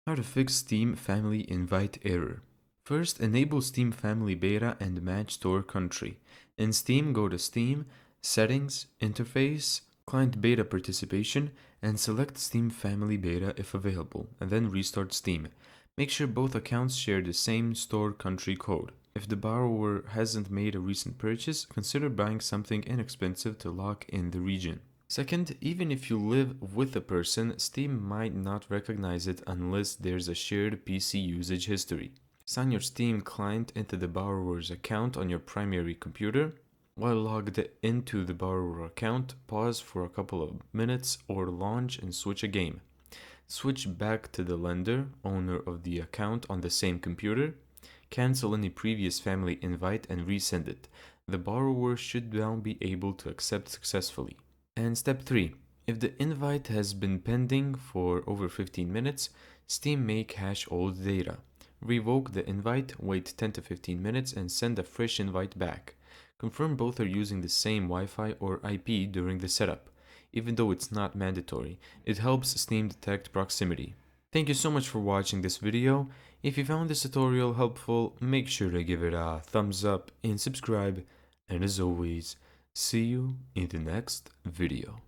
How to fix Steam Family Invite error. First, enable Steam Family Beta and match store country. In Steam, go to Steam, Settings, Interface, Client Beta Participation, and select Steam Family Beta if available, and then restart Steam. Make sure both accounts share the same store country code. If the borrower hasn't made a recent purchase, consider buying something inexpensive to lock in the region. Second, even if you live with a person, Steam might not recognize it unless there's a shared PC usage history. Sign your Steam client into the borrower's account on your primary computer. While logged into the borrower account, pause for a couple of minutes or launch and switch a game. Switch back to the lender, owner of the account on the same computer. Cancel any previous family invite and resend it. The borrower should now be able to accept successfully. And step 3. If the invite has been pending for over 15 minutes, Steam may cache old data. Revoke the invite, wait 10 to 15 minutes, and send a fresh invite back. Confirm both are using the same Wi-Fi or IP during the setup. Even though it's not mandatory, it helps Steam detect proximity. Thank you so much for watching this video. If you found this tutorial helpful, make sure to give it a thumbs up and subscribe. And as always, see you in the next video.